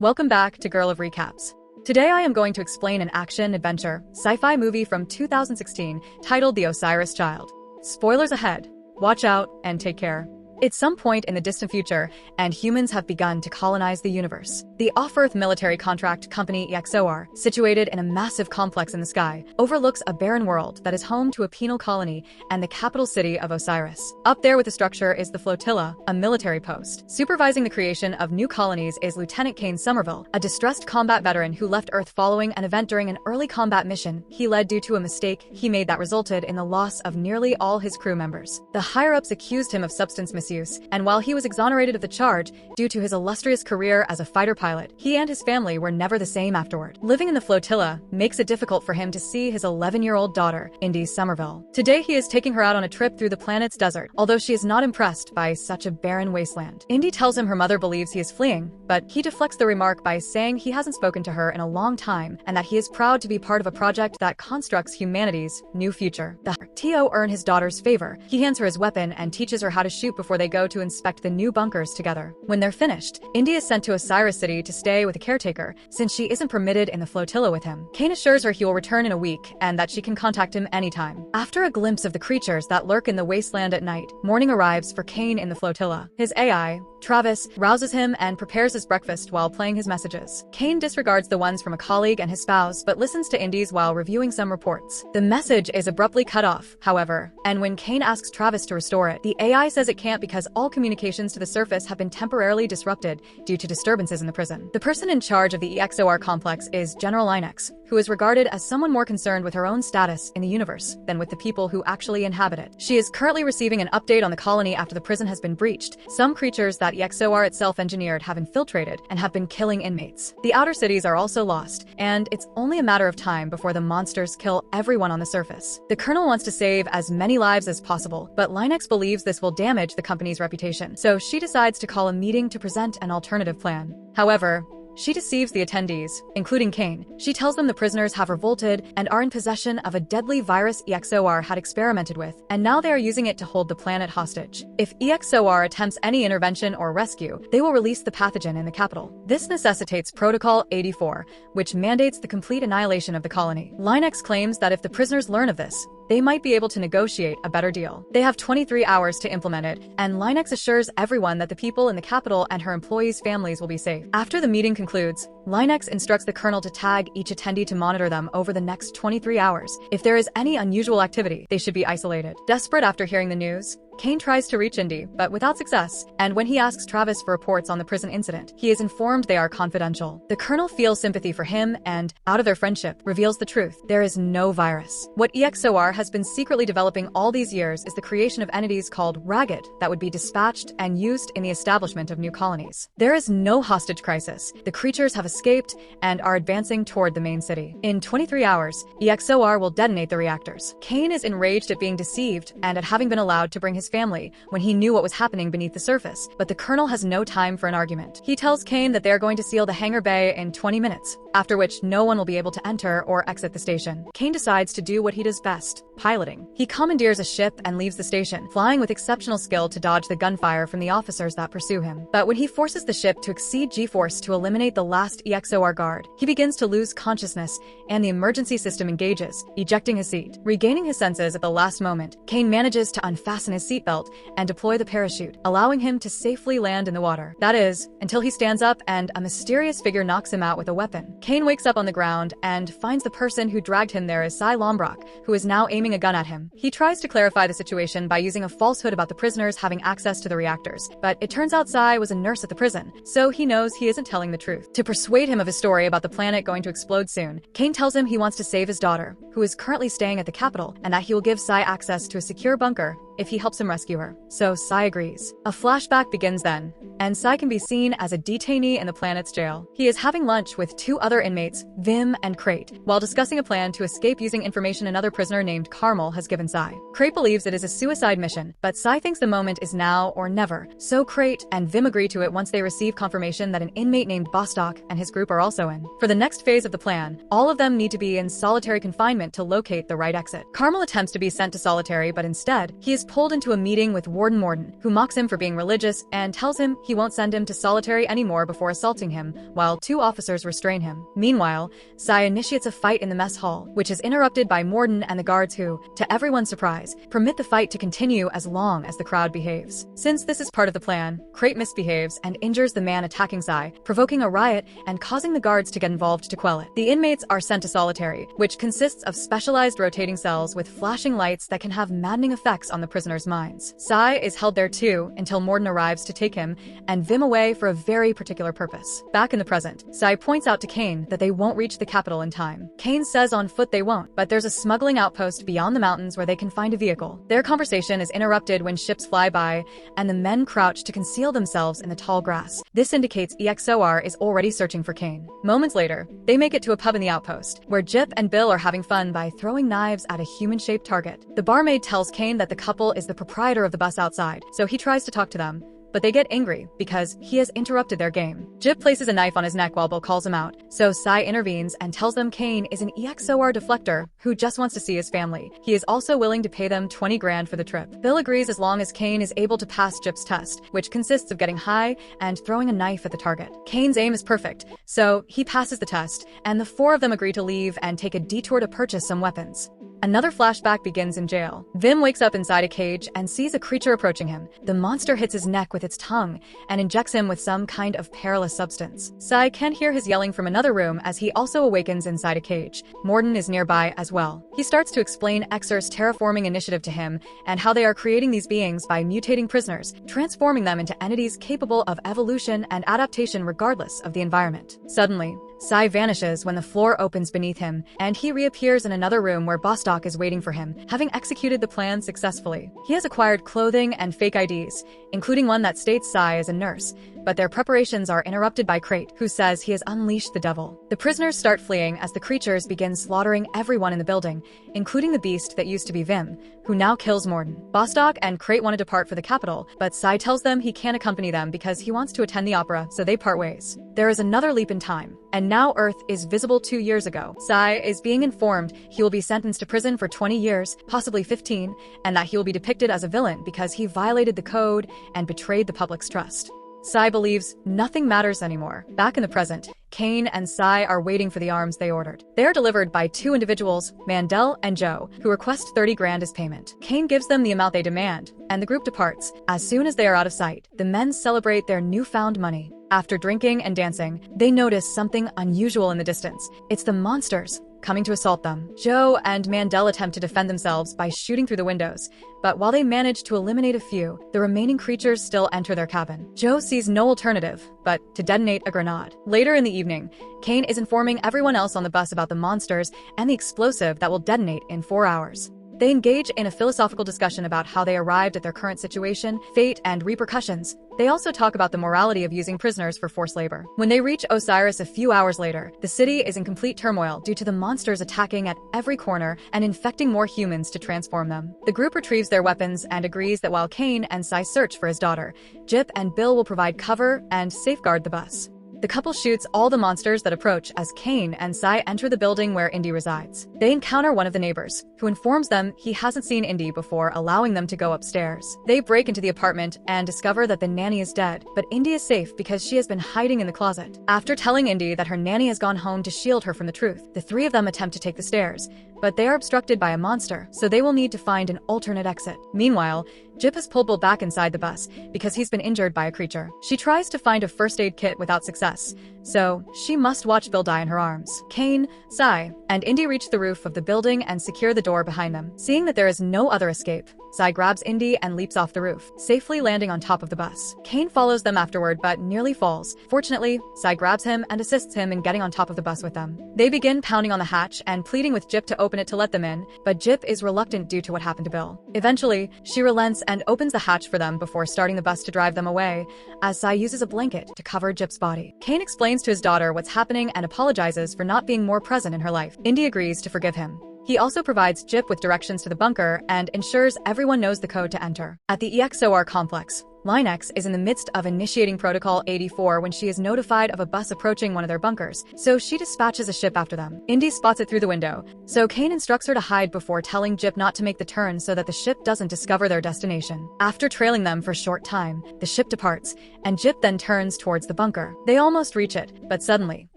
Welcome back to Girl of Recaps. Today I am going to explain an action-adventure, sci-fi movie from 2016 titled The Osiris Child. Spoilers ahead. Watch out and take care. It's some point in the distant future, and humans have begun to colonize the universe. The Off-Earth military contract company EXOR, situated in a massive complex in the sky, overlooks a barren world that is home to a penal colony and the capital city of Osiris. Up there with the structure is the flotilla, a military post. Supervising the creation of new colonies is Lieutenant Kane Somerville, a distressed combat veteran who left Earth following an event during an early combat mission he led due to a mistake he made that resulted in the loss of nearly all his crew members. The higher-ups accused him of substance misuse, and while he was exonerated of the charge due to his illustrious career as a fighter pilot, he and his family were never the same afterward. Living in the flotilla makes it difficult for him to see his 11-year-old daughter, Indy Somerville. Today he is taking her out on a trip through the planet's desert, although she is not impressed by such a barren wasteland. Indy tells him her mother believes he is fleeing, but he deflects the remark by saying he hasn't spoken to her in a long time and that he is proud to be part of a project that constructs humanity's new future. The TO earn his daughter's favor. He hands her his weapon and teaches her how to shoot before they go to inspect the new bunkers together. When they're finished, Indy is sent to Osiris City to stay with a caretaker, since she isn't permitted in the flotilla with him. Kane assures her he will return in a week and that she can contact him anytime. After a glimpse of the creatures that lurk in the wasteland at night, morning arrives for Kane in the flotilla. His AI, Travis, rouses him and prepares his breakfast while playing his messages. Kane disregards the ones from a colleague and his spouse, but listens to Indy's while reviewing some reports. The message is abruptly cut off, however, and when Kane asks Travis to restore it, the AI says it can't because all communications to the surface have been temporarily disrupted due to disturbances in the prison. The person in charge of the EXOR complex is General Linux, who is regarded as someone more concerned with her own status in the universe than with the people who actually inhabit it. She is currently receiving an update on the colony after the prison has been breached. Some creatures that EXOR itself engineered have infiltrated and have been killing inmates. The outer cities are also lost, and it's only a matter of time before the monsters kill everyone on the surface. The Colonel wants to save as many lives as possible, but Linux believes this will damage the company's reputation, so she decides to call a meeting to present an alternative plan. However, she deceives the attendees, including Kane. She tells them the prisoners have revolted and are in possession of a deadly virus EXOR had experimented with, and now they are using it to hold the planet hostage. If EXOR attempts any intervention or rescue, they will release the pathogen in the capital. This necessitates Protocol 84, which mandates the complete annihilation of the colony. Linux claims that if the prisoners learn of this, they might be able to negotiate a better deal. They have 23 hours to implement it, and Linux assures everyone that the people in the capital and her employees' families will be safe. After the meeting concludes, Linux instructs the Colonel to tag each attendee to monitor them over the next 23 hours. If there is any unusual activity, they should be isolated. Desperate after hearing the news, Kane tries to reach Indy, but without success, and when he asks Travis for reports on the prison incident, he is informed they are confidential. The Colonel feels sympathy for him and, out of their friendship, reveals the truth. There is no virus. What EXOR has been secretly developing all these years is the creation of entities called Ragged that would be dispatched and used in the establishment of new colonies. There is no hostage crisis. The creatures have escaped and are advancing toward the main city. In 23 hours, EXOR will detonate the reactors. Kane is enraged at being deceived and at having been allowed to bring his family when he knew what was happening beneath the surface, but the Colonel has no time for an argument. He tells Kane that they are going to seal the hangar bay in 20 minutes, after which no one will be able to enter or exit the station. Kane decides to do what he does best, piloting. He commandeers a ship and leaves the station, flying with exceptional skill to dodge the gunfire from the officers that pursue him. But when he forces the ship to exceed G-force to eliminate the last EXOR guard, he begins to lose consciousness and the emergency system engages, ejecting his seat. Regaining his senses at the last moment, Kane manages to unfasten his seatbelt and deploy the parachute, allowing him to safely land in the water. That is, until he stands up and a mysterious figure knocks him out with a weapon. Kane wakes up on the ground and finds the person who dragged him there is Cy Lombrock, who is now aiming a gun at him. He tries to clarify the situation by using a falsehood about the prisoners having access to the reactors, but it turns out Cy was a nurse at the prison, so he knows he isn't telling the truth. To persuade him of his story about the planet going to explode soon, Kane tells him he wants to save his daughter, who is currently staying at the capital, and that he will give Cy access to a secure bunker if he helps him rescue her. So Cy agrees. A flashback begins then, and Cy can be seen as a detainee in the planet's jail. He is having lunch with two other inmates, Vim and Crate, while discussing a plan to escape using information another prisoner named Carmel has given Cy. Crate believes it is a suicide mission, but Cy thinks the moment is now or never, so Crate and Vim agree to it once they receive confirmation that an inmate named Bostock and his group are also in. For the next phase of the plan, all of them need to be in solitary confinement to locate the right exit. Carmel attempts to be sent to solitary, but instead, he is is pulled into a meeting with Warden Morden, who mocks him for being religious and tells him he won't send him to solitary anymore before assaulting him, while 2 officers restrain him. Meanwhile, Sai initiates a fight in the mess hall, which is interrupted by Morden and the guards who, to everyone's surprise, permit the fight to continue as long as the crowd behaves. Since this is part of the plan, Crate misbehaves and injures the man attacking Sai, provoking a riot and causing the guards to get involved to quell it. The inmates are sent to solitary, which consists of specialized rotating cells with flashing lights that can have maddening effects on the prisoners' minds. Sai is held there too until Morden arrives to take him and Vim away for a very particular purpose. Back in the present, Sai points out to Kane that they won't reach the capital in time. Kane says on foot they won't, but there's a smuggling outpost beyond the mountains where they can find a vehicle. Their conversation is interrupted when ships fly by and the men crouch to conceal themselves in the tall grass. This indicates EXOR is already searching for Kane. Moments later, they make it to a pub in the outpost, where Jip and Bill are having fun by throwing knives at a human-shaped target. The barmaid tells Kane that the couple is the proprietor of the bus outside, so he tries to talk to them, but they get angry because he has interrupted their game. Jip places a knife on his neck while Bill calls him out, so Sai intervenes and tells them Kane is an EXOR deflector who just wants to see his family. He is also willing to pay them 20 grand for the trip. Bill agrees as long as Kane is able to pass Jip's test, which consists of getting high and throwing a knife at the target. Kane's aim is perfect, so he passes the test, and the 4 of them agree to leave and take a detour to purchase some weapons. Another flashback begins in jail. Vim wakes up inside a cage and sees a creature approaching him. The monster hits his neck with its tongue and injects him with some kind of perilous substance. Sai can hear his yelling from another room as he also awakens inside a cage. Morden is nearby as well. He starts to explain Exor's terraforming initiative to him and how they are creating these beings by mutating prisoners, transforming them into entities capable of evolution and adaptation regardless of the environment. Suddenly, Sai vanishes when the floor opens beneath him, and he reappears in another room where Bostock is waiting for him, having executed the plan successfully. He has acquired clothing and fake IDs, including one that states Sai is a nurse, but their preparations are interrupted by Crate, who says he has unleashed the devil. The prisoners start fleeing as the creatures begin slaughtering everyone in the building, including the beast that used to be Vim, who now kills Morden. Bostock and Crate want to depart for the capital, but Sai tells them he can't accompany them because he wants to attend the opera, so they part ways. There is another leap in time, and now Earth is visible 2 years ago. Sai is being informed he will be sentenced to prison for 20 years, possibly 15, and that he will be depicted as a villain because he violated the code and betrayed the public's trust. Sai believes nothing matters anymore. Back in the present, Kane and Sai are waiting for the arms they ordered. They are delivered by 2 individuals, Mandel and Joe, who request 30 grand as payment. Kane gives them the amount they demand, and the group departs. As soon as they are out of sight, the men celebrate their newfound money. After drinking and dancing, they notice something unusual in the distance. It's the monsters coming to assault them. Joe and Mandel attempt to defend themselves by shooting through the windows, but while they manage to eliminate a few, the remaining creatures still enter their cabin. Joe sees no alternative but to detonate a grenade. Later in the evening, Kane is informing everyone else on the bus about the monsters and the explosive that will detonate in 4 hours. They engage in a philosophical discussion about how they arrived at their current situation, fate, and repercussions. They also talk about the morality of using prisoners for forced labor. When they reach Osiris a few hours later, the city is in complete turmoil due to the monsters attacking at every corner and infecting more humans to transform them. The group retrieves their weapons and agrees that while Kane and Sai search for his daughter, Jip and Bill will provide cover and safeguard the bus. The couple shoots all the monsters that approach as Kane and Sai enter the building where Indy resides. They encounter one of the neighbors, who informs them he hasn't seen Indy before, allowing them to go upstairs. They break into the apartment and discover that the nanny is dead, but Indy is safe because she has been hiding in the closet. After telling Indy that her nanny has gone home to shield her from the truth, the 3 of them attempt to take the stairs, but they are obstructed by a monster, so they will need to find an alternate exit. Meanwhile, Jip has pulled Bill back inside the bus because he's been injured by a creature. She tries to find a first aid kit without success, so she must watch Bill die in her arms. Kane, Sai, and Indy reach the roof of the building and secure the door behind them. Seeing that there is no other escape, Sai grabs Indy and leaps off the roof, safely landing on top of the bus. Kane follows them afterward but nearly falls. Fortunately, Sai grabs him and assists him in getting on top of the bus with them. They begin pounding on the hatch and pleading with Jip to open it to let them in, but Jip is reluctant due to what happened to Bill. Eventually, she relents and opens the hatch for them before starting the bus to drive them away, as Sai uses a blanket to cover Jip's body. Kane explains to his daughter what's happening and apologizes for not being more present in her life. Indy agrees to forgive him. He also provides Jip with directions to the bunker and ensures everyone knows the code to enter. At the EXOR complex, Line X is in the midst of initiating Protocol 84 when she is notified of a bus approaching one of their bunkers, so she dispatches a ship after them. Indy spots it through the window, so Kane instructs her to hide before telling Jip not to make the turn so that the ship doesn't discover their destination. After trailing them for a short time, the ship departs, and Jip then turns towards the bunker. They almost reach it, but suddenly,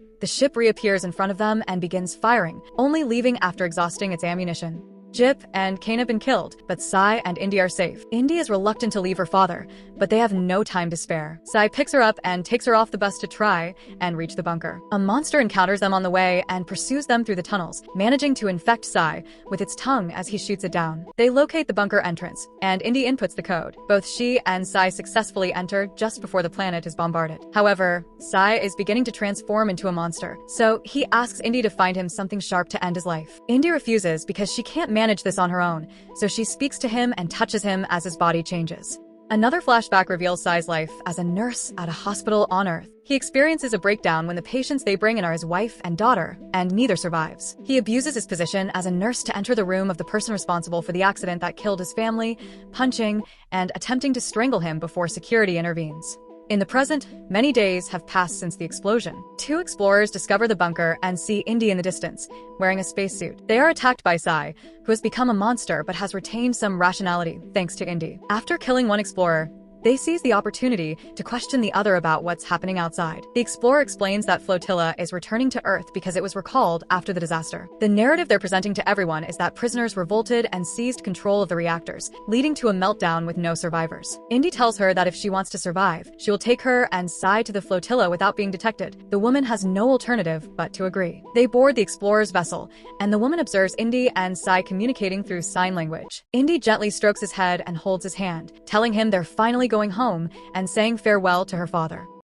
the ship reappears in front of them and begins firing, only leaving after exhausting its ammunition. Jip and Kane have been killed, but Sai and Indy are safe. Indy is reluctant to leave her father, but they have no time to spare. Sai picks her up and takes her off the bus to try and reach the bunker. A monster encounters them on the way and pursues them through the tunnels, managing to infect Sai with its tongue as he shoots it down. They locate the bunker entrance, and Indy inputs the code. Both she and Sai successfully enter just before the planet is bombarded. However, Sai is beginning to transform into a monster, so he asks Indy to find him something sharp to end his life. Indy refuses because she can't manage this on her own, so she speaks to him and touches him as his body changes. Another flashback reveals Sai's life as a nurse at a hospital on Earth. He experiences a breakdown when the patients they bring in are his wife and daughter, and neither survives. He abuses his position as a nurse to enter the room of the person responsible for the accident that killed his family, punching and attempting to strangle him before security intervenes. In the present, many days have passed since the explosion. Two explorers discover the bunker and see Indy in the distance, wearing a spacesuit. They are attacked by Sai, who has become a monster but has retained some rationality thanks to Indy. After killing one explorer, they seize the opportunity to question the other about what's happening outside. The explorer explains that flotilla is returning to Earth because it was recalled after the disaster. The narrative they're presenting to everyone is that prisoners revolted and seized control of the reactors, leading to a meltdown with no survivors. Indy tells her that if she wants to survive, she will take her and Sai to the flotilla without being detected. The woman has no alternative but to agree. They board the explorer's vessel, and the woman observes Indy and Sai communicating through sign language. Indy gently strokes his head and holds his hand, telling him they're finally going home and saying farewell to her father.